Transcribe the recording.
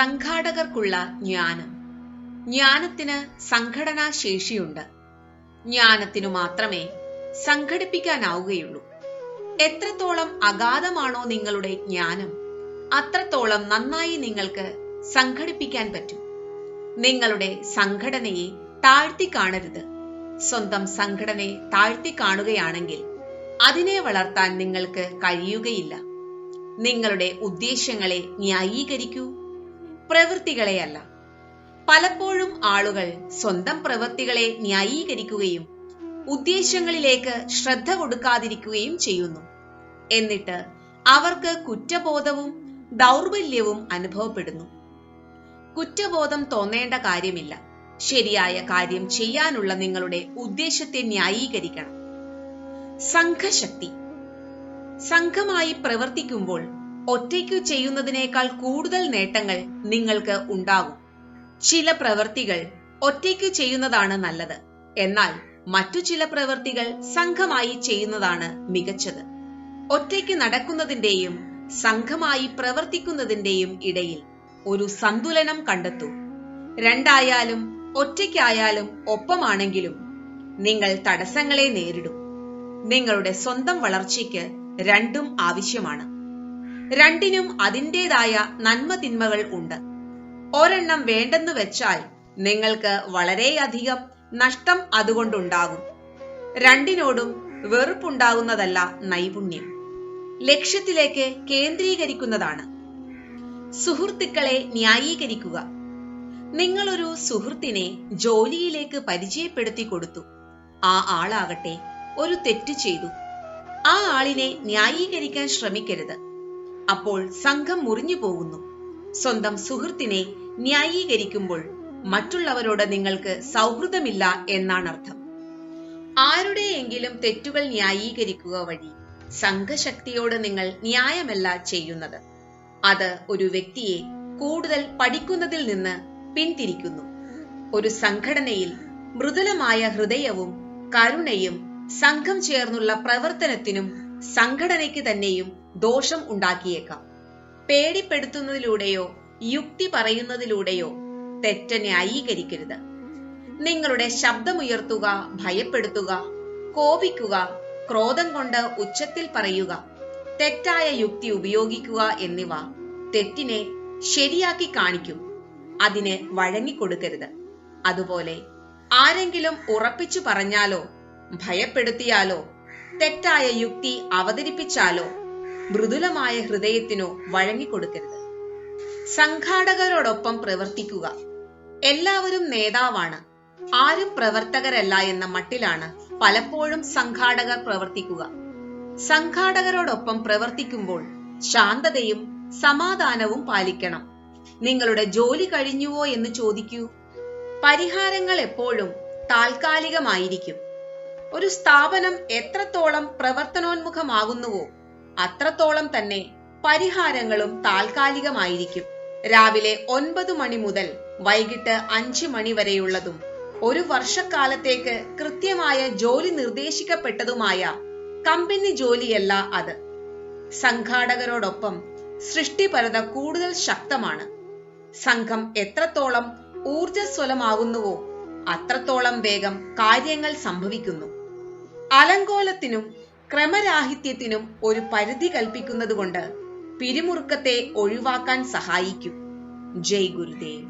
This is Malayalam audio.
സംഘാടകർക്കുള്ള ജ്ഞാനം. ജ്ഞാനത്തിന് സംഘടനാ ശേഷിയുണ്ട്. ജ്ഞാനത്തിനു മാത്രമേ സംഘടിപ്പിക്കാനാവുകയുള്ളൂ. എത്രത്തോളം അഗാധമാണോ നിങ്ങളുടെ ജ്ഞാനം, അത്രത്തോളം നന്നായി നിങ്ങൾക്ക് സംഘടിപ്പിക്കാൻ പറ്റും. നിങ്ങളുടെ സംഘടനയെ താഴ്ത്തി കാണരുത്. സ്വന്തം സംഘടനയെ താഴ്ത്തി കാണുകയാണെങ്കിൽ അതിനെ വളർത്താൻ നിങ്ങൾക്ക് കഴിയുകയില്ല. നിങ്ങളുടെ ഉദ്ദേശ്യങ്ങളെ ന്യായീകരിക്കൂ, പ്രവൃത്തികളെയല്ല. പലപ്പോഴും ആളുകൾ സ്വന്തം പ്രവൃത്തികളെ ന്യായീകരിക്കുകയും ഉദ്ദേശ്യങ്ങളിലേക്ക് ശ്രദ്ധ കൊടുക്കാതിരിക്കുകയും ചെയ്യുന്നു. എന്നിട്ട് അവർക്ക് കുറ്റബോധവും ദൗർബല്യവും അനുഭവപ്പെടുന്നു. കുറ്റബോധം തോന്നേണ്ട കാര്യമില്ല. ശരിയായ കാര്യം ചെയ്യാനുള്ള നിങ്ങളുടെ ഉദ്ദേശ്യത്തെ ന്യായീകരിക്കണം. സംഘശക്തി. സംഘമായി പ്രവർത്തിക്കുമ്പോൾ ഒറ്റയ്ക്കു ചെയ്യുന്നതിനേക്കാൾ കൂടുതൽ നേട്ടങ്ങൾ നിങ്ങൾക്ക് ഉണ്ടാകും. ചില പ്രവൃത്തികൾ ഒറ്റയ്ക്കു ചെയ്യുന്നതാണ് നല്ലത്. എന്നാൽ മറ്റു ചില പ്രവൃത്തികൾ സംഘമായി ചെയ്യുന്നതാണ് മികച്ചത്. ഒറ്റയ്ക്ക് നടക്കുന്നതിന്റെയും സംഘമായി പ്രവർത്തിക്കുന്നതിന്റെയും ഇടയിൽ ഒരു സന്തുലനം കണ്ടെത്തൂ. രണ്ടായാലും ഒറ്റയ്ക്കായാലും ഒപ്പമാണെങ്കിലും നിങ്ങൾ തടസ്സങ്ങളെ നേരിടും. നിങ്ങളുടെ സ്വന്തം വളർച്ചയ്ക്ക് രണ്ടും ആവശ്യമാണ്. രണ്ടിനും അതിൻ്റെതായ നന്മ തിന്മകൾ ഉണ്ട്. ഒരെണ്ണം വേണ്ടെന്ന് വെച്ചാൽ നിങ്ങൾക്ക് വളരെയധികം നഷ്ടം അതുകൊണ്ടുണ്ടാകും. രണ്ടിനോടും വെറുപ്പുണ്ടാകുന്നതല്ല നൈപുണ്യം, ലക്ഷ്യത്തിലേക്ക് കേന്ദ്രീകരിക്കുന്നതാണ്. സുഹൃത്തുക്കളെ ന്യായീകരിക്കുക. നിങ്ങളൊരു സുഹൃത്തിനെ ജോലിയിലേക്ക് പരിചയപ്പെടുത്തി കൊടുത്തു. ആ ആളാകട്ടെ ഒരു തെറ്റ് ചെയ്തു. ആ ആളിനെ ന്യായീകരിക്കാൻ ശ്രമിക്കരുത്. അപ്പോൾ സംഘം മുറിഞ്ഞു പോകുന്നു. സ്വന്തം സുഹൃത്തിനെ ന്യായീകരിക്കുമ്പോൾ മറ്റുള്ളവരോട് നിങ്ങൾക്ക് സൗഹൃദമില്ല എന്നാണ് അർത്ഥം. ആരുടെയെങ്കിലും തെറ്റുകൾ ന്യായീകരിക്കുക വഴി സംഘശക്തിയോട് നിങ്ങൾ ന്യായമല്ല ചെയ്യുന്നത്. അത് ഒരു വ്യക്തിയെ കൂടുതൽ പഠിക്കുന്നതിൽ നിന്ന് പിന്തിരിക്കുന്നു. ഒരു സംഘടനയിൽ മൃദുലമായ ഹൃദയവും കരുണയും സംഘം ചേർന്നുള്ള പ്രവർത്തനത്തിനും സംഘടനയ്ക്ക് തന്നെയും ദോഷം ഉണ്ടാക്കിയേക്കാം. പേടിപ്പെടുത്തുന്നതിലൂടെയോ യുക്തി പറയുന്നതിലൂടെയോ തെറ്റ് ന്യായീകരിക്കരുത്. നിങ്ങളുടെ ശബ്ദമുയർത്തുക, ഭയപ്പെടുത്തുക, കോപിക്കുക, ക്രോധം കൊണ്ട് ഉച്ചത്തിൽ പറയുക, തെറ്റായ യുക്തി ഉപയോഗിക്കുക എന്നിവ തെറ്റിനെ ശരിയാക്കി കാണിക്കും. അതിന് വഴങ്ങിക്കൊടുക്കരുത്. അതുപോലെ ആരെങ്കിലും ഉറപ്പിച്ചു പറഞ്ഞാലോ ഭയപ്പെടുത്തിയാലോ തെറ്റായ യുക്തി അവതരിപ്പിച്ചാലോ മൃദുലമായ ഹൃദയത്തിനോ വഴങ്ങിക്കൊടുക്കരുത്. സംഘാടകരോടൊപ്പം പ്രവർത്തിക്കുക. എല്ലാവരും നേതാവാണ്, ആരും പ്രവർത്തകരല്ല എന്ന മട്ടിലാണ് പലപ്പോഴും സംഘാടകർ പ്രവർത്തിക്കുക. സംഘാടകരോടൊപ്പം പ്രവർത്തിക്കുമ്പോൾ ശാന്തതയും സമാധാനവും പാലിക്കണം. നിങ്ങളുടെ ജോലി കഴിഞ്ഞുവോ എന്ന് ചോദിക്കൂ. പരിഹാരങ്ങൾ എപ്പോഴും താൽക്കാലികമായിരിക്കും. ഒരു സ്ഥാപനം എത്രത്തോളം പ്രവർത്തനോന്മുഖമാകുന്നുവോ അത്രത്തോളം തന്നെ പരിഹാരങ്ങളും താൽക്കാലികമായിരിക്കും. രാവിലെ 9 മണി മുതൽ വൈകിട്ട് 5 മണി വരെയുള്ളതും ഒരു വർഷക്കാലത്തേക്ക് കൃത്യമായ ജോലി നിർദ്ദേശിക്കപ്പെട്ടതുമായ കമ്പനി ജോലിയല്ല അത്. സംഘാടകരോടൊപ്പം സൃഷ്ടിപരത കൂടുതൽ ശക്തമാണ്. സംഘം എത്രത്തോളം ഊർജ്ജസ്വലമാകുന്നുവോ അത്രത്തോളം വേഗം കാര്യങ്ങൾ സംഭവിക്കുന്നു. അലങ്കോലത്തിനും ക്രമരാഹിത്യത്തിനും ഒരു പരിധി കൽപ്പിക്കുന്നത് കൊണ്ട് പിരിമുറുക്കത്തെ ഒഴിവാക്കാൻ സഹായിക്കും. ജയ് ഗുരുദേവ്.